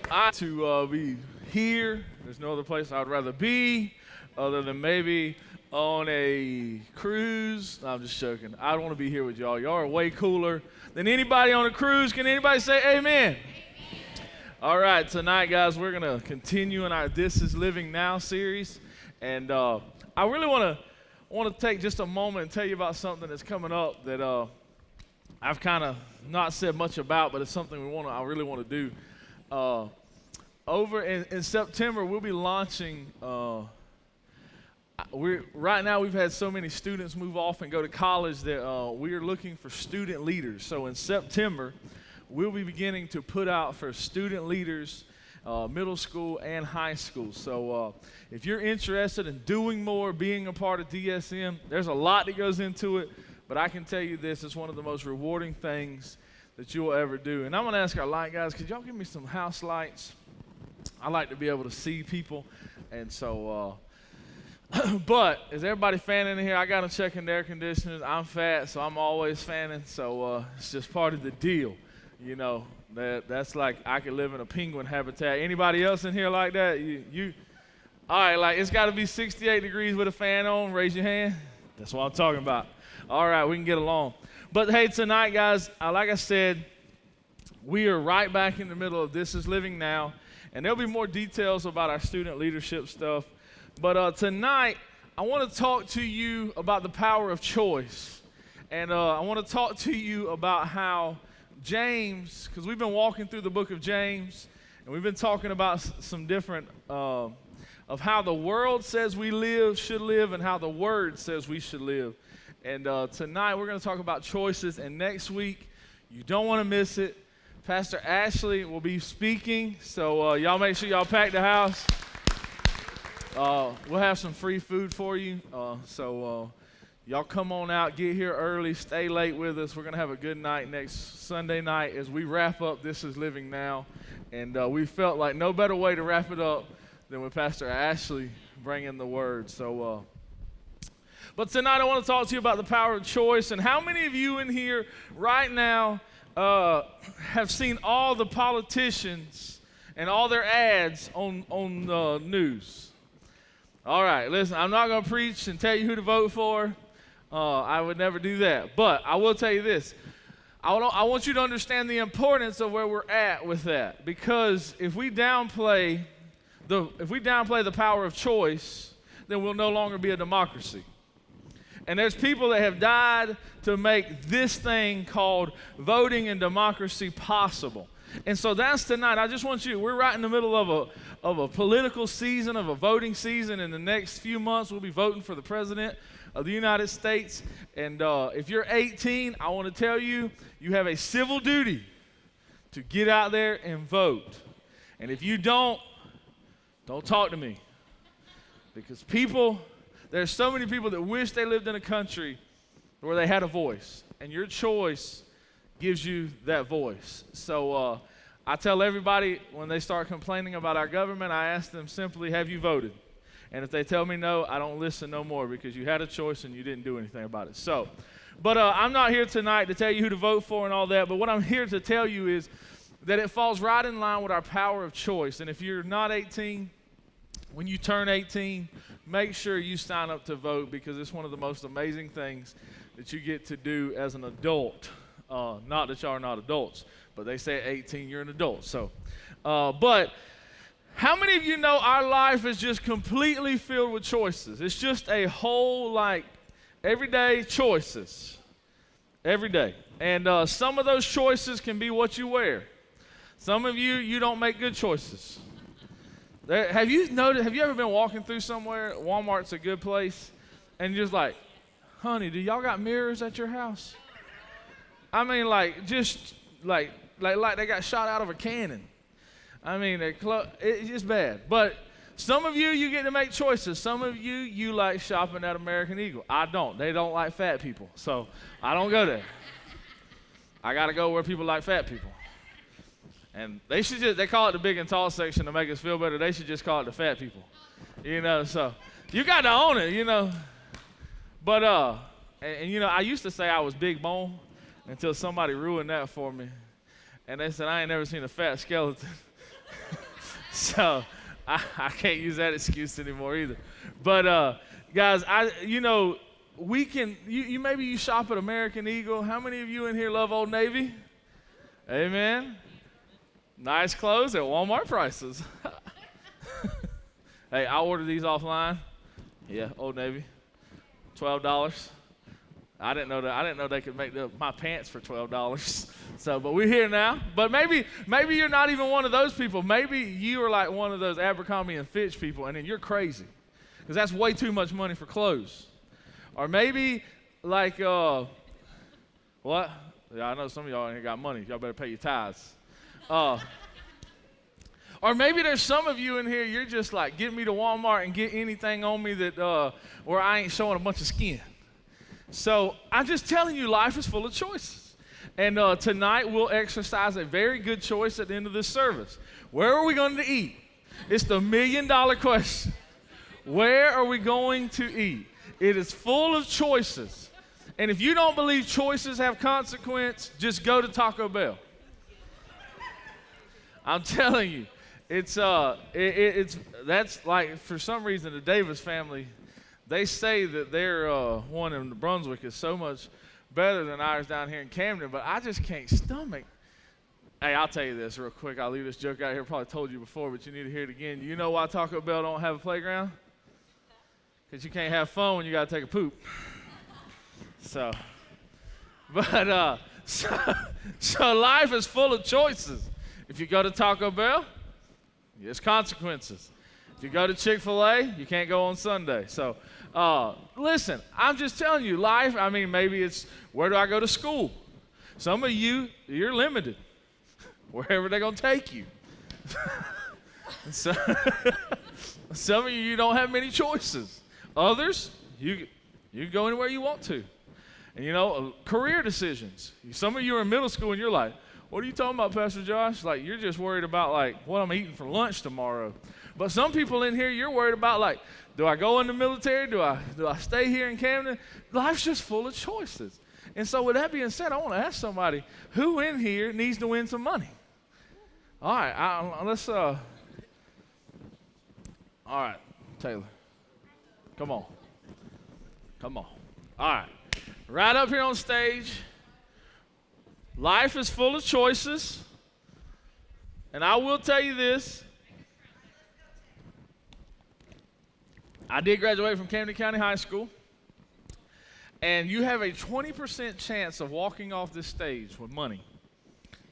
Be here. There's no other place I'd rather be other than maybe on a cruise. No, I'm just joking. I don't want to be here with y'all. Y'all are way cooler than anybody on a cruise. Can anybody say amen? All right, tonight, guys, we're going to continue in our This Is Living Now series. And I really want to take just a moment and tell you about something that's coming up that I've kind of not said much about, but it's something I really want to do. Over in September, we'll be launching. Right now, we've had so many students move off and go to college that we are looking for student leaders. So in September, we'll be beginning to put out for student leaders, middle school and high school. So if you're interested in doing more, being a part of DSM, there's a lot that goes into it. But I can tell you this, it's one of the most rewarding things that you'll ever do. And I'm going to ask our light guys, could y'all give me some house lights? I like to be able to see people. And so, but is everybody fanning in here? I got them checking the air conditioners. I'm fat, so I'm always fanning. So it's just part of the deal. You know, that's like I could live in a penguin habitat. Anybody else in here like that? You all right, like it's got to be 68 degrees with a fan on. Raise your hand. That's what I'm talking about. All right, we can get along. But, hey, tonight, guys, like I said, we are right back in the middle of This Is Living Now, and there'll be more details about our student leadership stuff. But tonight, I want to talk to you about the power of choice, and I want to talk to you about how James, because we've been walking through the book of James, and we've been talking about some different of how the world says we should live, and how the Word says we should live. And tonight we're going to talk about choices, and next week, you don't want to miss it. Pastor Ashley will be speaking, so y'all make sure y'all pack the house. We'll have some free food for you, so y'all come on out, get here early, stay late with us. We're going to have a good night next Sunday night as we wrap up This Is Living Now, and we felt like no better way to wrap it up than with Pastor Ashley bringing the Word. So. But tonight I want to talk to you about the power of choice. And how many of you in here right now have seen all the politicians and all their ads on the news? All right, listen, I'm not going to preach and tell you who to vote for. I would never do that. But I will tell you this. I want you to understand the importance of where we're at with that. Because if we downplay the power of choice, then we'll no longer be a democracy. And there's people that have died to make this thing called voting and democracy possible. And so that's tonight. I just want you, we're right in the middle of a political season, of a voting season. In the next few months, we'll be voting for the President of the United States. And if you're 18, I want to tell you, you have a civil duty to get out there and vote. And if you don't talk to me. Because there's so many people that wish they lived in a country where they had a voice, and your choice gives you that voice. So I tell everybody when they start complaining about our government, I ask them simply, have you voted? And if they tell me no, I don't listen no more because you had a choice and you didn't do anything about it. So, but I'm not here tonight to tell you who to vote for and all that, but what I'm here to tell you is that it falls right in line with our power of choice. And if you're not 18, when you turn 18, make sure you sign up to vote because it's one of the most amazing things that you get to do as an adult. Not that y'all are not adults, but they say at 18 you're an adult. So, but how many of you know our life is just completely filled with choices? It's just a whole everyday choices, every day. And some of those choices can be what you wear. Some of you don't make good choices. Have you ever been walking through somewhere, Walmart's a good place, and you're just like, honey, do y'all got mirrors at your house? I mean, just like they got shot out of a cannon. I mean, it's just bad. But some of you get to make choices. Some of you like shopping at American Eagle. I don't. They don't like fat people, so I don't go there. I got to go where people like fat people. And they call it the big and tall section to make us feel better. They should just call it the fat people. So you got to own it, But, I used to say I was big bone until somebody ruined that for me. And they said, I ain't never seen a fat skeleton. So I can't use that excuse anymore either. But guys, we can. You maybe you shop at American Eagle. How many of you in here love Old Navy? Amen. Nice clothes at Walmart prices. Hey, I ordered these offline. Yeah, Old Navy, $12. I didn't know that. I didn't know they could make my pants for $12. So, but we're here now. But maybe you're not even one of those people. Maybe you are like one of those Abercrombie and Fitch people, and then you're crazy, because that's way too much money for clothes. Or maybe like what? Yeah, I know some of y'all in here got money. Y'all better pay your tithes. Or maybe there's some of you in here, you're just like, get me to Walmart and get anything on me that where I ain't showing a bunch of skin. So I'm just telling you, life is full of choices. And tonight we'll exercise a very good choice at the end of this service. Where are we going to eat? It's the $1 million question. Where are we going to eat? It is full of choices. And if you don't believe choices have consequence, just go to Taco Bell. I'm telling you, it's that's like, for some reason, the Davis family, they say that their one in New Brunswick is so much better than ours down here in Camden, but I just can't stomach. Hey, I'll tell you this real quick. I'll leave this joke out here. Probably told you before, but you need to hear it again. You know why Taco Bell don't have a playground? Because you can't have fun when you got to take a poop. So, but so life is full of choices. If you go to Taco Bell, there's consequences. If you go to Chick-fil-A, you can't go on Sunday. So, listen, I'm just telling you, life, I mean, maybe it's, where do I go to school? Some of you, you're limited. Wherever they're going to take you. So, some of you don't have many choices. Others, you can go anywhere you want to. And, career decisions. Some of you are in middle school and you're like, what are you talking about, Pastor Josh? Like, you're just worried about, like, what I'm eating for lunch tomorrow. But some people in here, you're worried about, like, do I go in the military? Do I stay here in Camden? Life's just full of choices. And so with that being said, I want to ask somebody, who in here needs to win some money? All right, let's, all right, Taylor. Come on. All right. Right up here on stage. Life is full of choices. And I will tell you this. I did graduate from Camden County High School. And you have a 20% chance of walking off this stage with money.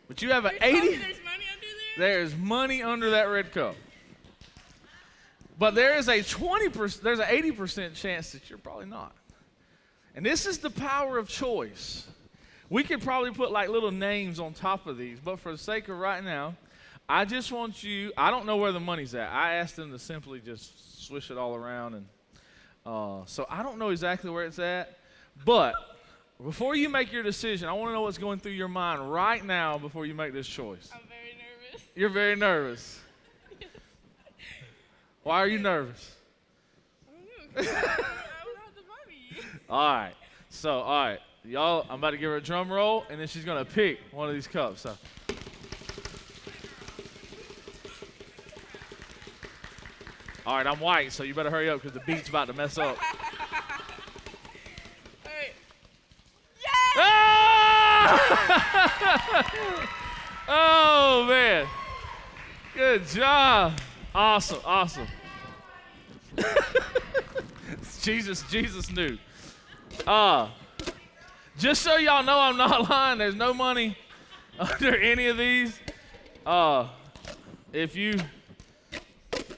But you have an 80. There's money under there? There's money under that red cup. But there is there's an 80% chance that you're probably not. And this is the power of choice. We could probably put like little names on top of these, but for the sake of right now, I just want you, I don't know where the money's at. I asked them to simply just swish it all around. And so I don't know exactly where it's at, but before you make your decision, I want to know what's going through your mind right now before you make this choice. I'm very nervous. You're very nervous. Why are you nervous? I don't know. I don't have the money. All right. So, all right. Y'all, I'm about to give her a drum roll, and then she's going to pick one of these cups. So. All right, I'm white, so you better hurry up because the beat's about to mess up. All right. Ah! Oh, man. Good job. Awesome. Jesus knew. Just so y'all know I'm not lying, there's no money under any of these.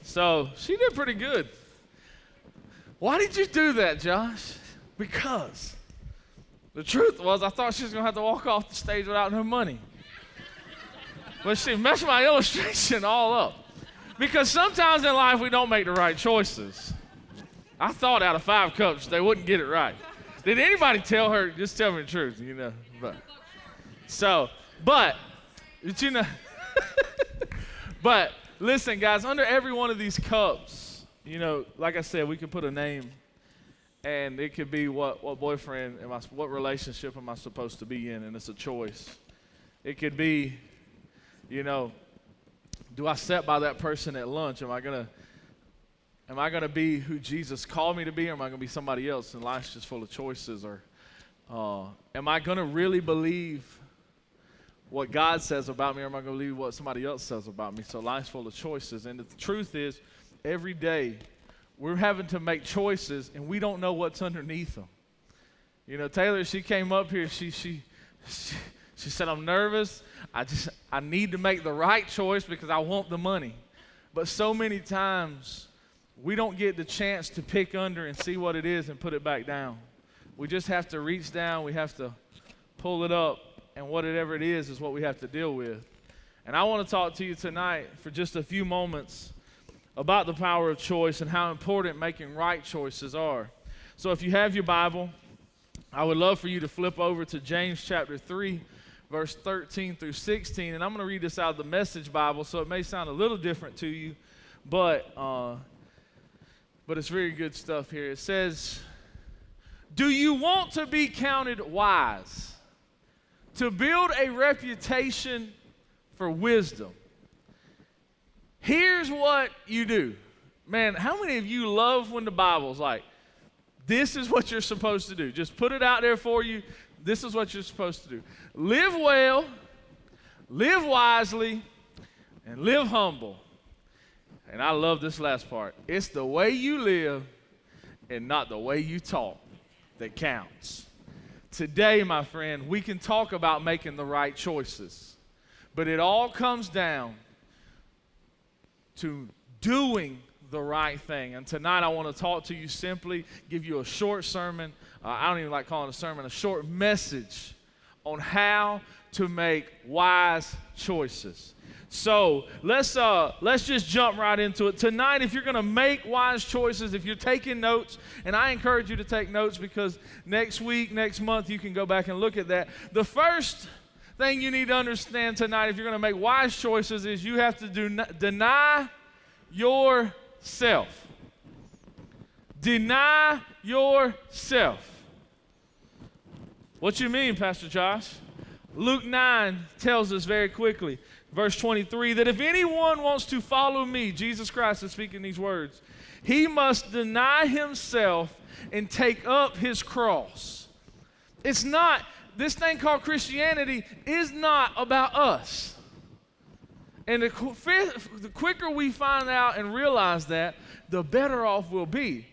So she did pretty good. Why did you do that, Josh? Because the truth was I thought she was going to have to walk off the stage without no money. But she messed my illustration all up. Because sometimes in life we don't make the right choices. I thought out of 5 cups they wouldn't get it right. Did anybody tell her? Just tell me the truth, But but listen, guys, under every one of these cups, like I said, we could put a name, and it could be what boyfriend what relationship am I supposed to be in, and it's a choice. It could be, Do I sit by that person at lunch? Am I gonna be who Jesus called me to be, or am I gonna be somebody else? And life's just full of choices. Or am I gonna really believe what God says about me, or am I gonna believe what somebody else says about me? So life's full of choices, and the truth is, every day we're having to make choices, and we don't know what's underneath them. You know, Taylor, she came up here. She said, "I'm nervous. I need to make the right choice because I want the money." But so many times, we don't get the chance to pick under and see what it is and put it back down. We just have to reach down. We have to pull it up, and whatever it is what we have to deal with. And I want to talk to you tonight for just a few moments about the power of choice and how important making right choices are. So if you have your Bible, I would love for you to flip over to James chapter 3, verse 13 through 16. And I'm going to read this out of the Message Bible, so it may sound a little different to you, but it's very good stuff here. It says, "Do you want to be counted wise, to build a reputation for wisdom? Here's what you do." Man, how many of you love when the Bible's like, this is what you're supposed to do? Just put it out there for you. This is what you're supposed to do. Live well, live wisely, and live humble. And I love this last part. It's the way you live and not the way you talk that counts. Today, my friend, we can talk about making the right choices, but it all comes down to doing the right thing. And tonight I want to talk to you simply, give you a short sermon. I don't even like calling it a sermon, a short message on how to make wise choices. So let's just jump right into it. Tonight, if you're going to make wise choices, if you're taking notes, and I encourage you to take notes because next week, next month, you can go back and look at that. The first thing you need to understand tonight, if you're going to make wise choices, is you have to deny yourself. Deny yourself. What you mean, Pastor Josh? Luke 9 tells us very quickly, verse 23, that if anyone wants to follow me, Jesus Christ is speaking these words, he must deny himself and take up his cross. It's not, this thing called Christianity is not about us. And the quicker we find out and realize that, the better off we'll be.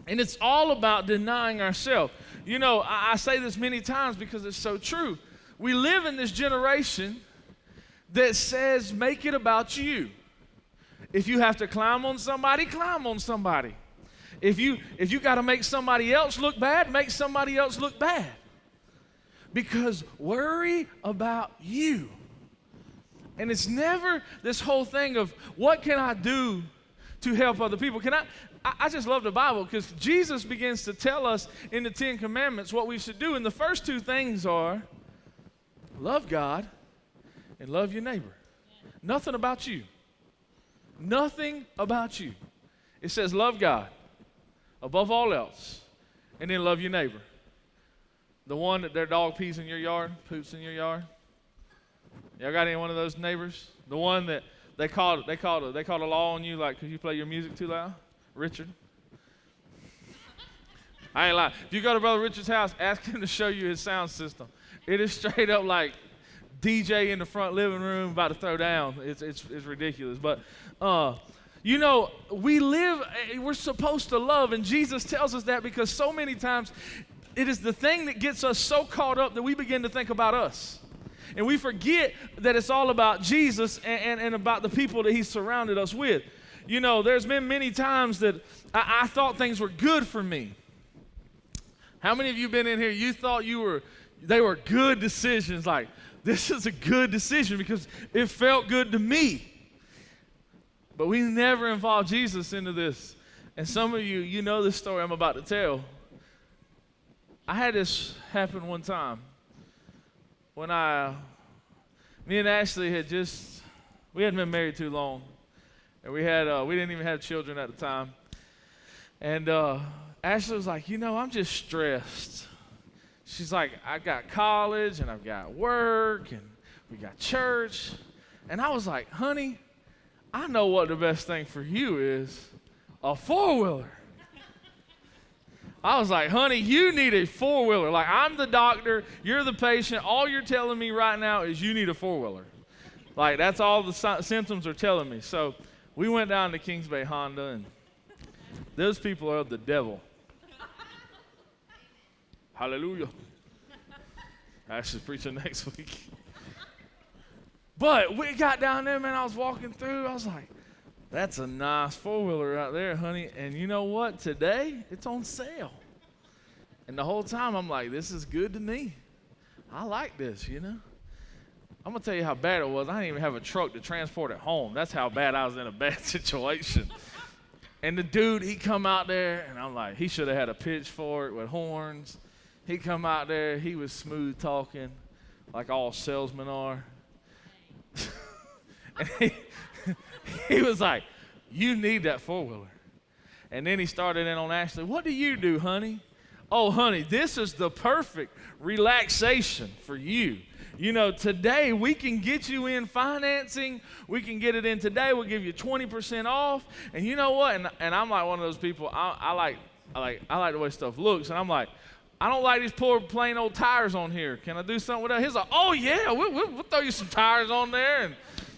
And it's all about denying ourselves. You know, I say this many times because it's so true. We live in this generation that says, make it about you. If you have to climb on somebody, climb on somebody. If you got to make somebody else look bad, make somebody else look bad. Because worry about you. And it's never this whole thing of what can I do to help other people. I just love the Bible because Jesus begins to tell us in the 10 Commandments what we should do. And the first two things are love God and love your neighbor. Nothing about you. Nothing about you. It says love God above all else and then love your neighbor. The one that their dog pees in your yard, poops in your yard. Y'all got any one of those neighbors? The one that they called a law on you, like, because you play your music too loud? Richard. I ain't lying. If you go to Brother Richard's house, ask him to show you his sound system. It is straight up like DJ in the front living room about to throw down. It's ridiculous. But, you know, we're supposed to love, and Jesus tells us that because so many times it is the thing that gets us so caught up that we begin to think about us. And we forget that it's all about Jesus and about the people that he's surrounded us with. You know, there's been many times that I thought things were good for me. How many of you been in here, you thought they were good decisions, like, this is a good decision because it felt good to me. But we never involved Jesus into this. And some of you, you know this story I'm about to tell. I had this happen one time when me and Ashley we hadn't been married too long. And we didn't even have children at the time. And Ashley was like, I'm just stressed. She's like, I got college and I've got work and we got church. And I was like, honey, I know what the best thing for you is, a four-wheeler. I was like, honey, you need a four-wheeler. Like, I'm the doctor, you're the patient. All you're telling me right now is you need a four-wheeler. Like, that's all the symptoms are telling me. So we went down to Kings Bay Honda, and those people are of the devil. Hallelujah. I should preach it next week. But we got down there, man. I was walking through. I was like, that's a nice four-wheeler out there, honey. And you know what? Today, it's on sale. And the whole time, I'm like, this is good to me. I like this, you know. I'm going to tell you how bad it was. I didn't even have a truck to transport it home. That's how bad I was in a bad situation. And the dude, he come out there, and I'm like, he should have had a pitchfork with horns. He come out there. He was smooth talking, like all salesmen are. And he was like, you need that four-wheeler. And then he started in on Ashley. What do you do, honey? Oh, honey, this is the perfect relaxation for you. You know, today we can get you in financing. We can get it in today. We'll give you 20% off. And you know what? And I'm like one of those people. I like the way stuff looks. And I'm like, I don't like these poor plain old tires on here. Can I do something with that? He's like, oh yeah, we'll throw you some tires on there. And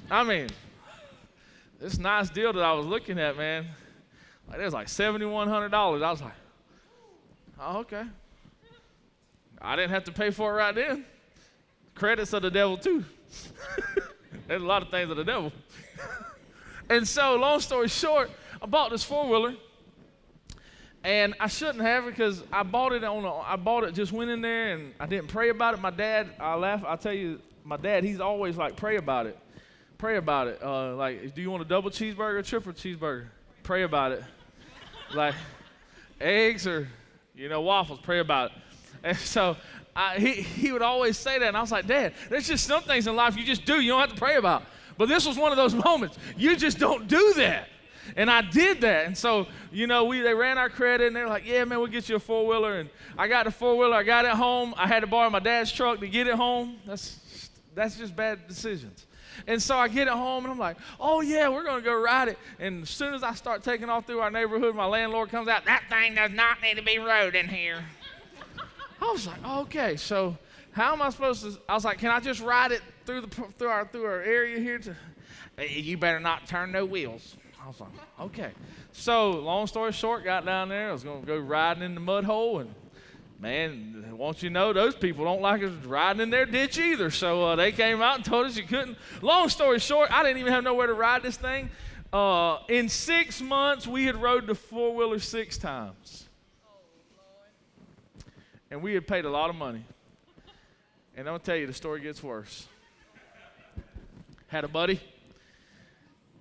I mean, this nice deal that I was looking at, man, like it was like $7,100. I was like, oh, okay. I didn't have to pay for it right then. Credits of the devil too. There's a lot of things of the devil. And so, long story short, I bought this four-wheeler, and I shouldn't have because I bought it, just went in there, and I didn't pray about it. My dad, I'll tell you, my dad, he's always like, pray about it. Pray about it. Like, do you want a double cheeseburger or triple cheeseburger? Pray about it. Like, eggs or, waffles, pray about it. And so he would always say that, and I was like, Dad, there's just some things in life you just do. You don't have to pray about. But this was one of those moments. You just don't do that. And I did that. And so, they ran our credit, and they were like, yeah, man, we'll get you a four-wheeler. And I got the four-wheeler. I got it home. I had to borrow my dad's truck to get it home. That's just bad decisions. And so I get it home, and I'm like, oh, yeah, we're going to go ride it. And as soon as I start taking off through our neighborhood, my landlord comes out, that thing does not need to be rode in here. I was like, okay, so how am I supposed to? I was like, can I just ride it through our area here? You better not turn no wheels. I was like, okay. So long story short, got down there. I was going to go riding in the mud hole, and man, won't you know, those people don't like us riding in their ditch either. So they came out and told us you couldn't. Long story short, I didn't even have nowhere to ride this thing. In 6 months, we had rode the four-wheeler 6 times. And we had paid a lot of money. And I'm going to tell you, the story gets worse. Had a buddy.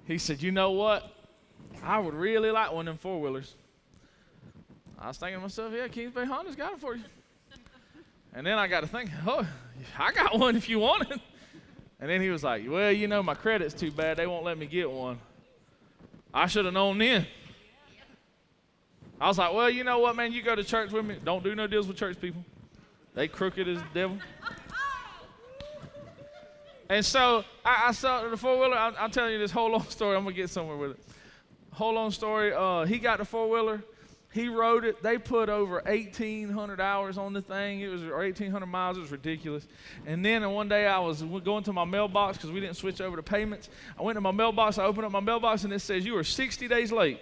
He said, you know what? I would really like one of them four-wheelers. I was thinking to myself, yeah, Kings Bay Honda's got it for you. And then I got to think, oh, I got one if you want it. And then he was like, well, my credit's too bad. They won't let me get one. I should have known then. I was like, well, you know what, man? You go to church with me. Don't do no deals with church people. They crooked as the devil. And so I saw the four-wheeler. I'm telling you this whole long story. I'm going to get somewhere with it. Whole long story. He got the four-wheeler. He rode it. They put over 1,800 hours on the thing. Or 1,800 miles. It was ridiculous. And then one day I was going to my mailbox because we didn't switch over to payments. I went to my mailbox. I opened up my mailbox, and it says, you are 60 days late.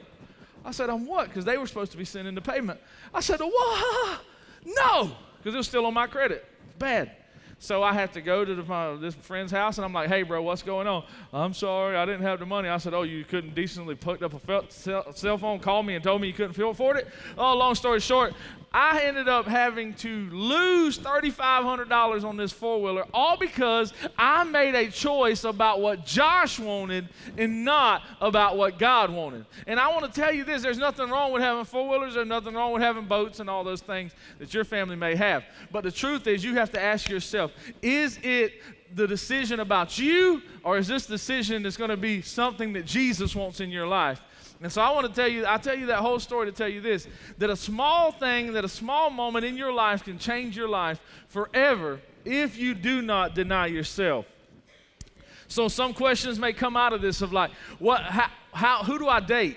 I said, on what? Because they were supposed to be sending the payment. I said, what? No, because it was still on my credit. Bad. So I have to go to this friend's house, and I'm like, hey, bro, what's going on? I'm sorry, I didn't have the money. I said, oh, you couldn't decently pick up a cell phone, call me, and told me you couldn't afford it? Oh, long story short, I ended up having to lose $3,500 on this four-wheeler, all because I made a choice about what Josh wanted and not about what God wanted. And I want to tell you this, there's nothing wrong with having four-wheelers, there's nothing wrong with having boats and all those things that your family may have. But the truth is, you have to ask yourself, is it the decision about you, or is this decision that's going to be something that Jesus wants in your life? And so I'll tell you that whole story to tell you this, that a small thing, that a small moment in your life can change your life forever if you do not deny yourself. So some questions may come out of this of like, who do I date?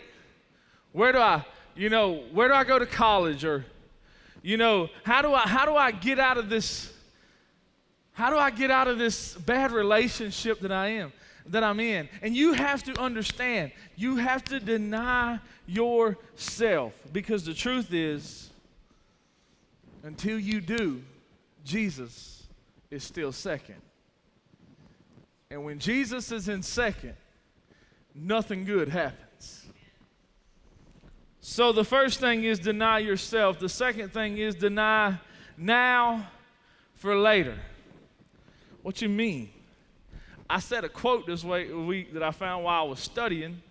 Where do I go to college? Or, how do I get out of this? How do I get out of this bad relationship that I'm in? And you have to understand, you have to deny yourself, because the truth is, until you do, Jesus is still second. And when Jesus is in second, nothing good happens. So the first thing is deny yourself. The second thing is deny now for later. What you mean? I said a quote this week that I found while I was studying,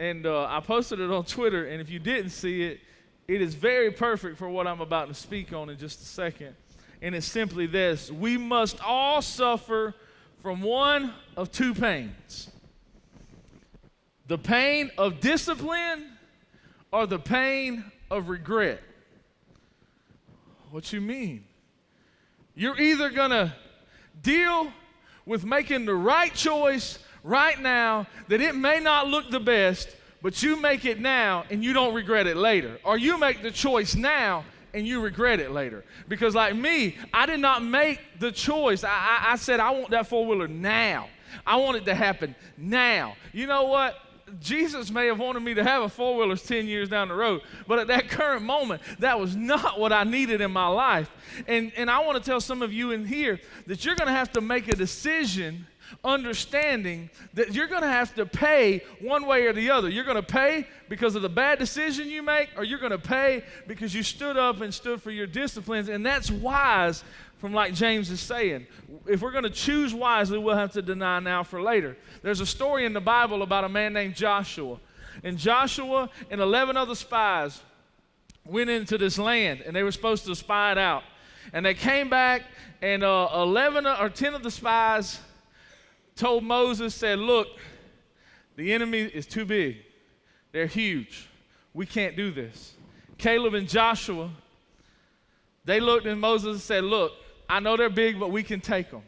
and I posted it on Twitter, and if you didn't see it, it is very perfect for what I'm about to speak on in just a second. And it's simply this: we must all suffer from one of two pains. The pain of discipline or the pain of regret. What you mean? You're either going to deal with making the right choice right now, that it may not look the best, but you make it now and you don't regret it later. Or you make the choice now and you regret it later. Because like me, I did not make the choice. I said, I want that four-wheeler now. I want it to happen now. You know what? Jesus may have wanted me to have a four-wheeler 10 years down the road, but at that current moment, that was not what I needed in my life. And I want to tell some of you in here that you're going to have to make a decision understanding that you're going to have to pay one way or the other. You're going to pay because of the bad decision you make, or you're going to pay because you stood up and stood for your disciplines, and that's wise. From like James is saying, if we're going to choose wisely, we'll have to deny now for later. There's a story in the Bible about a man named Joshua. And Joshua and 11 other spies went into this land, and they were supposed to spy it out. And they came back, and 11 or 10 of the spies told Moses, said, look, the enemy is too big. They're huge. We can't do this. Caleb and Joshua, they looked at Moses and said, look, I know they're big, but we can take them.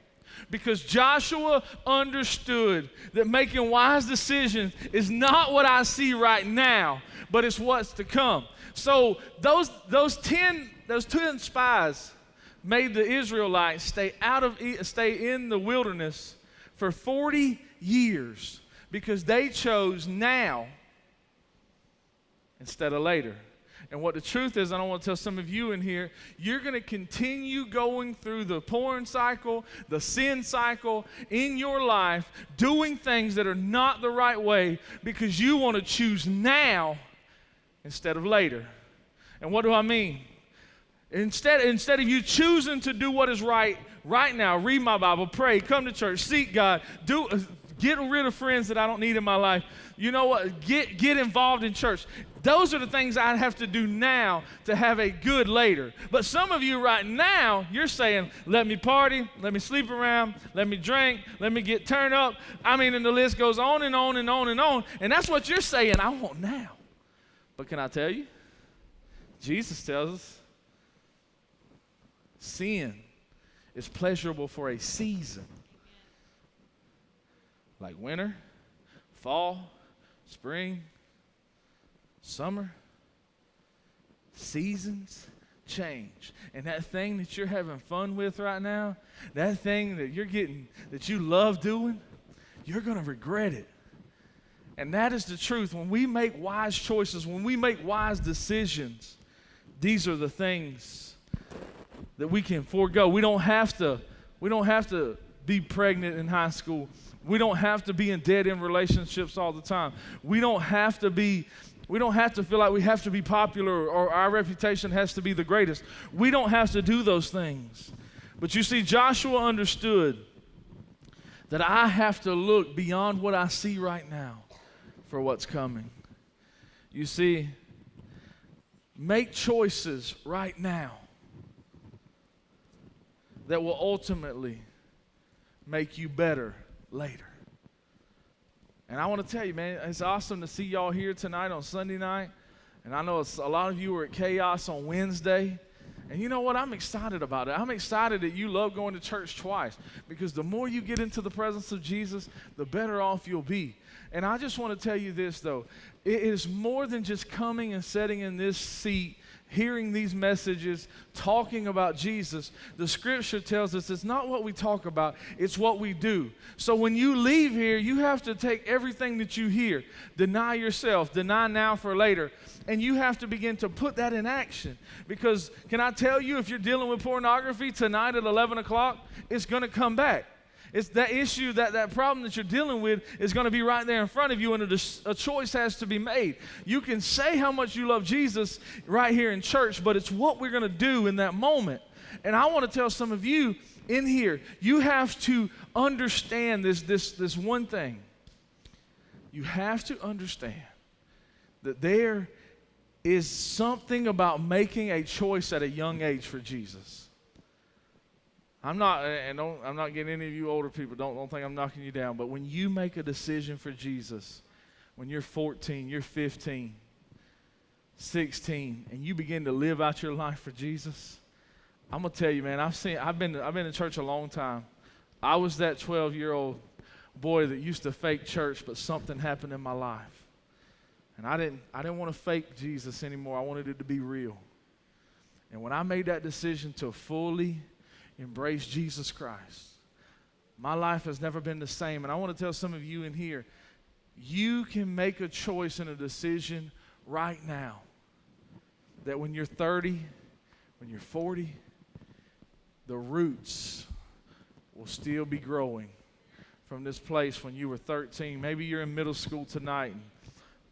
Because Joshua understood that making wise decisions is not what I see right now, but it's what's to come. So those 10 spies made the Israelites stay in the wilderness for 40 years because they chose now instead of later. And what the truth is, and I want to tell some of you in here, you're going to continue going through the porn cycle, the sin cycle in your life, doing things that are not the right way because you want to choose now instead of later. And what do I mean? Instead of you choosing to do what is right now, read my Bible, pray, come to church, seek God, get rid of friends that I don't need in my life. You know what? Get involved in church. Those are the things I have to do now to have a good later. But some of you right now, you're saying, let me party, let me sleep around, let me drink, let me get turned up. I mean, and the list goes on and on and on and on. And that's what you're saying, I want now. But can I tell you? Jesus tells us sin is pleasurable for a season. Like winter, fall, spring, summer. Seasons change. And that thing that you're having fun with right now, that thing that you're getting, that you love doing, you're going to regret it. And that is the truth. When we make wise choices, when we make wise decisions, these are the things that we can forego. We don't have to be pregnant in high school. We don't have to be in dead-end relationships all the time. We don't have to feel like we have to be popular or our reputation has to be the greatest. We don't have to do those things. But you see, Joshua understood that I have to look beyond what I see right now for what's coming. You see, make choices right now that will ultimately make you better later. And I want to tell you, man, it's awesome to see y'all here tonight on Sunday night. And I know a lot of you were at Chaos on Wednesday. And you know what? I'm excited about it. I'm excited that you love going to church twice, because the more you get into the presence of Jesus, the better off you'll be. And I just want to tell you this, though. It is more than just coming and sitting in this seat, hearing these messages, talking about Jesus. The scripture tells us it's not what we talk about, it's what we do. So when you leave here, you have to take everything that you hear, deny yourself, deny now for later, and you have to begin to put that in action. Because can I tell you, if you're dealing with pornography tonight at 11 o'clock, it's going to come back. It's that issue, that problem that you're dealing with is going to be right there in front of you, and a choice has to be made. You can say how much you love Jesus right here in church, but it's what we're going to do in that moment. And I want to tell some of you in here, you have to understand this one thing. You have to understand that there is something about making a choice at a young age for Jesus. I'm not getting any of you older people, don't think I'm knocking you down, but when you make a decision for Jesus, when you're 14, you're 15, 16, and you begin to live out your life for Jesus, I'm gonna tell you, man, I've been in church a long time. I was that 12-year-old boy that used to fake church, but something happened in my life. And I didn't want to fake Jesus anymore. I wanted it to be real. And when I made that decision to fully embrace Jesus Christ, my life has never been the same. And I want to tell some of you in here, you can make a choice and a decision right now that when you're 30, when you're 40, the roots will still be growing from this place when you were 13. Maybe you're in middle school tonight.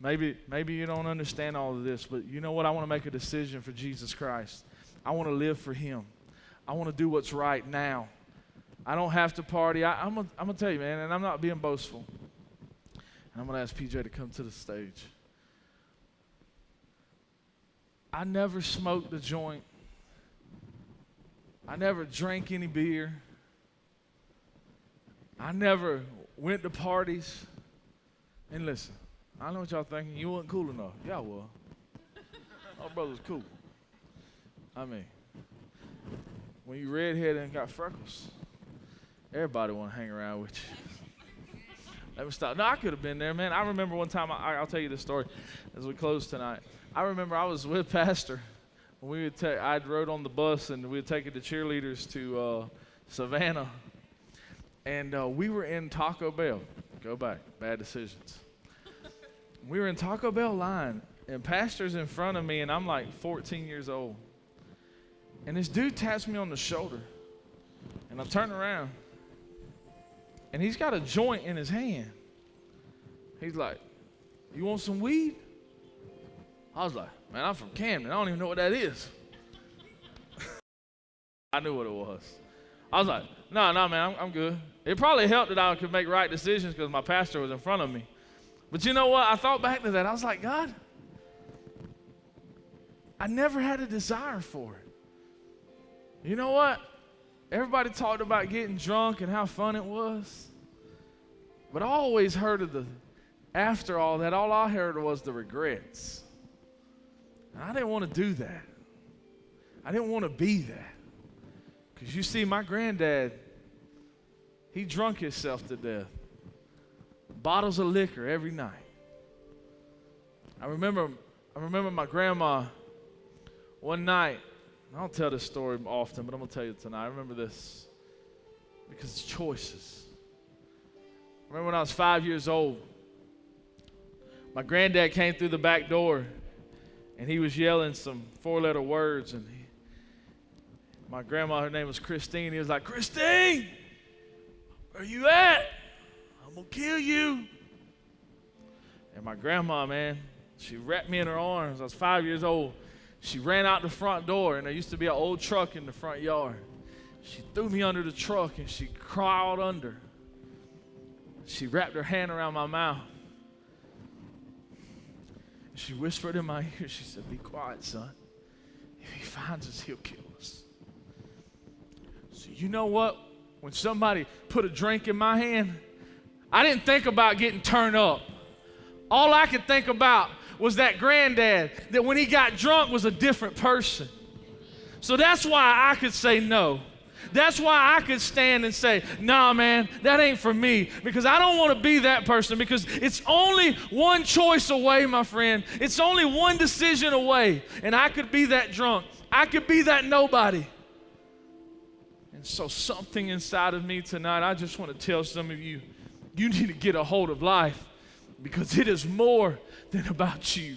Maybe you don't understand all of this, but you know what? I want to make a decision for Jesus Christ. I want to live for Him. I want to do what's right now. I don't have to party. I'm going to tell you, man, and I'm not being boastful. And I'm going to ask PJ to come to the stage. I never smoked a joint. I never drank any beer. I never went to parties. And listen, I know what y'all thinking. You weren't cool enough. Y'all were. Our brother's cool. I mean, when you redheaded and got freckles, everybody want to hang around with you. Let me stop. No, I could have been there, man. I remember one time, I'll tell you this story as we close tonight. I remember I was with Pastor. When I'd rode on the bus, and we would take it to cheerleaders to Savannah. And we were in Taco Bell. Go back. Bad decisions. We were in Taco Bell line, and Pastor's in front of me, and I'm like 14 years old. And this dude taps me on the shoulder, and I turn around, and he's got a joint in his hand. He's like, "You want some weed?" I was like, "Man, I'm from Camden. I don't even know what that is." I knew what it was. I was like, no, man, I'm good. It probably helped that I could make right decisions because my pastor was in front of me. But you know what? I thought back to that. I was like, God, I never had a desire for it. You know what? Everybody talked about getting drunk and how fun it was. But I always heard of after all that, all I heard was the regrets. And I didn't want to do that. I didn't want to be that. Because you see, my granddad, he drunk himself to death. Bottles of liquor every night. I remember my grandma one night. I don't tell this story often, but I'm going to tell you tonight. I remember this because it's choices. I remember when I was 5 years old, my granddad came through the back door, and he was yelling some 4-letter words, and my grandma, her name was Christine. He was like, "Christine, where you at? I'm going to kill you." And my grandma, man, she wrapped me in her arms. I was 5 years old. She ran out the front door, and there used to be an old truck in the front yard. She threw me under the truck, and she crawled under. She wrapped her hand around my mouth. She whispered in my ear, she said, "Be quiet, son. If he finds us, he'll kill us." So you know what? When somebody put a drink in my hand, I didn't think about getting turned up. All I could think about was that granddad that when he got drunk was a different person. So that's why I could say no. That's why I could stand and say, nah, man, that ain't for me, because I don't want to be that person, because it's only one choice away, my friend. It's only one decision away, and I could be that drunk. I could be that nobody. And so something inside of me tonight, I just want to tell some of you, you need to get a hold of life, because it is more than about you.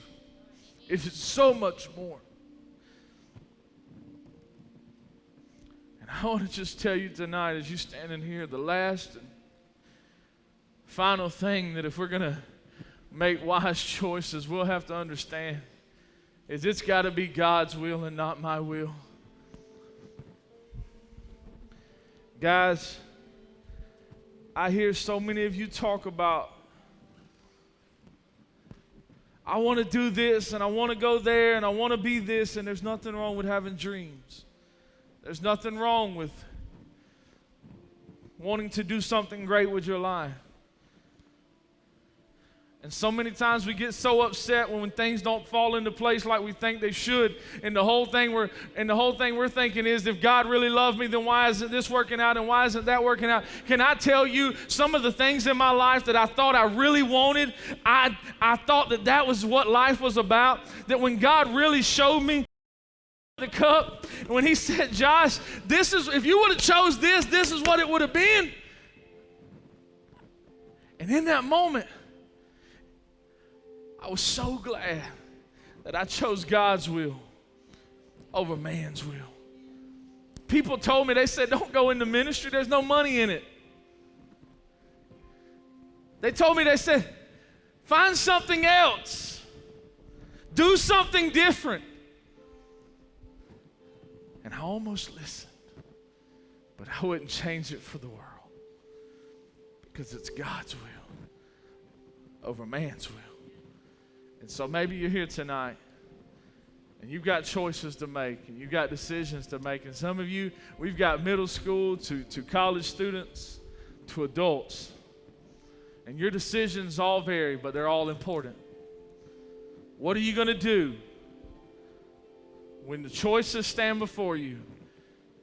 It is so much more. I want to just tell you tonight, as you standing here, the last and final thing that if we're going to make wise choices, we'll have to understand is it's got to be God's will and not my will. Guys, I hear so many of you talk about, I want to do this and I want to go there and I want to be this, and there's nothing wrong with having dreams. There's nothing wrong with wanting to do something great with your life. And so many times we get so upset when things don't fall into place like we think they should. And the whole thing we're thinking is, if God really loved me, then why isn't this working out and why isn't that working out? Can I tell you some of the things in my life that I thought I really wanted? I thought that was what life was about. That when God really showed me the cup, when he said, Josh, this is, if you would have chose this is what it would have been. And in that moment, I was so glad that I chose God's will over man's will. People told me, they said, don't go into ministry, there's no money in it. They told me, they said, find something else. Do something different. And I almost listened, but I wouldn't change it for the world, because it's God's will over man's will. And so maybe you're here tonight and you've got choices to make and you've got decisions to make. And some of you, we've got middle school to college students to adults. And your decisions all vary, but they're all important. What are you going to do when the choices stand before you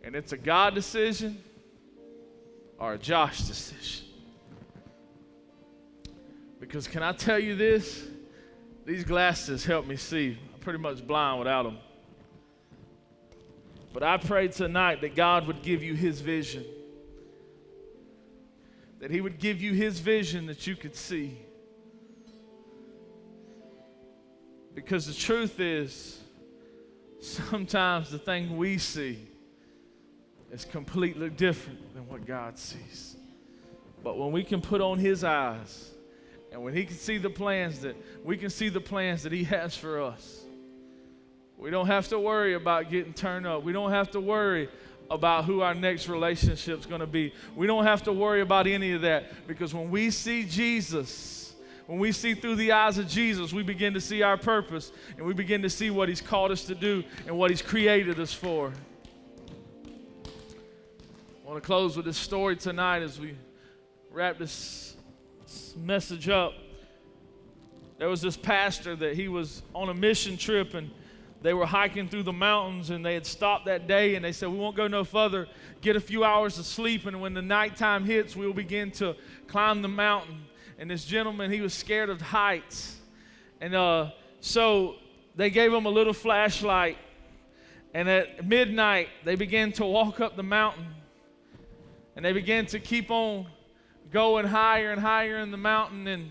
and it's a God decision or a Josh decision? Because can I tell you this? These glasses help me see. I'm pretty much blind without them. But I pray tonight that God would give you his vision. That he would give you his vision that you could see. Because the truth is, sometimes the thing we see is completely different than what God sees. But when we can put on his eyes, and when he can see the plans that he has for us, we don't have to worry about getting turned up. We don't have to worry about who our next relationship's going to be. We don't have to worry about any of that, because when we see Jesus, when we see through the eyes of Jesus, we begin to see our purpose, and we begin to see what he's called us to do and what he's created us for. I want to close with this story tonight as we wrap this message up. There was this pastor that he was on a mission trip, and they were hiking through the mountains, and they had stopped that day, and they said, we won't go no further, get a few hours of sleep, and when the nighttime hits, we'll begin to climb the mountain. And this gentleman, he was scared of heights, and so they gave him a little flashlight, and at midnight they began to walk up the mountain, and they began to keep on going higher and higher in the mountain, and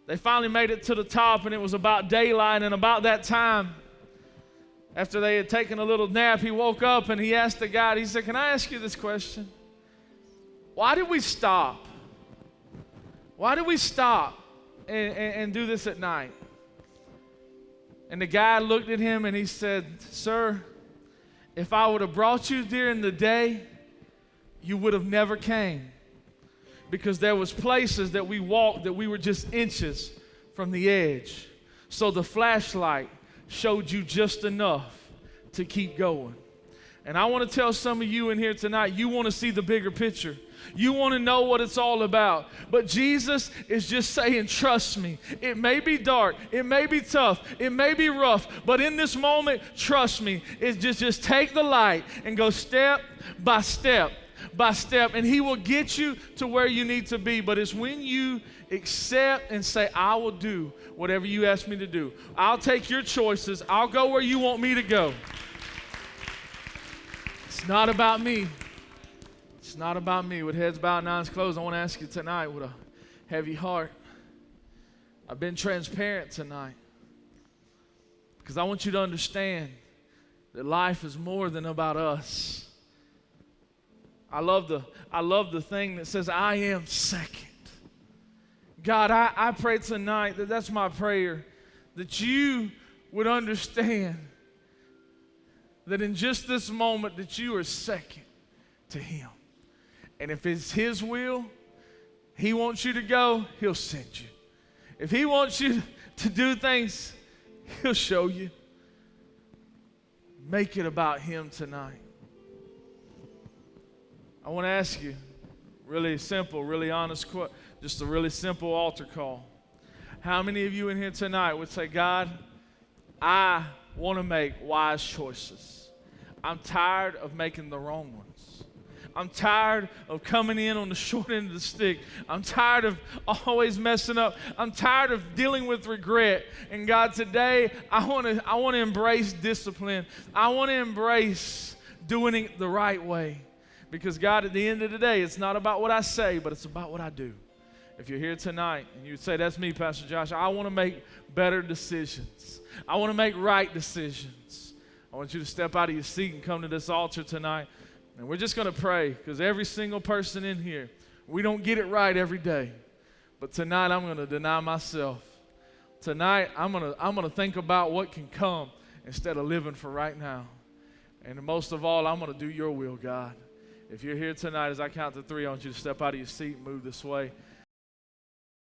they finally made it to the top, and it was about daylight. And about that time, after they had taken a little nap, he woke up and he asked the guide, he said, can I ask you this question? Why did we stop? Why did we stop and do this at night? And the guy looked at him and he said, sir, if I would have brought you during the day, you would have never came. Because there was places that we walked that we were just inches from the edge. So the flashlight showed you just enough to keep going. And I want to tell some of you in here tonight, you want to see the bigger picture. You want to know what it's all about. But Jesus is just saying, trust me. It may be dark. It may be tough. It may be rough. But in this moment, trust me. It's just take the light and go step by step by step. And he will get you to where you need to be. But it's when you accept and say, I will do whatever you ask me to do. I'll take your choices. I'll go where you want me to go. It's not about me. It's not about me. With heads bowed and eyes closed, I want to ask you tonight with a heavy heart. I've been transparent tonight because I want you to understand that life is more than about us. I love the thing that says, I am second. God, I pray tonight that's my prayer, that you would understand that in just this moment that you are second to him. And if it's his will, he wants you to go, he'll send you. If he wants you to do things, he'll show you. Make it about him tonight. I want to ask you, really simple, really honest, just a really simple altar call. How many of you in here tonight would say, God, I want to make wise choices. I'm tired of making the wrong ones. I'm tired of coming in on the short end of the stick. I'm tired of always messing up. I'm tired of dealing with regret. And God, today I want to embrace discipline. I want to embrace doing it the right way. Because God, at the end of the day, it's not about what I say, but it's about what I do. If you're here tonight and you say, that's me, Pastor Josh, I want to make better decisions. I want to make right decisions. I want you to step out of your seat and come to this altar tonight. And we're just going to pray, because every single person in here, we don't get it right every day. But tonight I'm going to deny myself. Tonight I'm going to think about what can come instead of living for right now. And most of all, I'm going to do your will, God. If you're here tonight, as I count to 3, I want you to step out of your seat and move this way.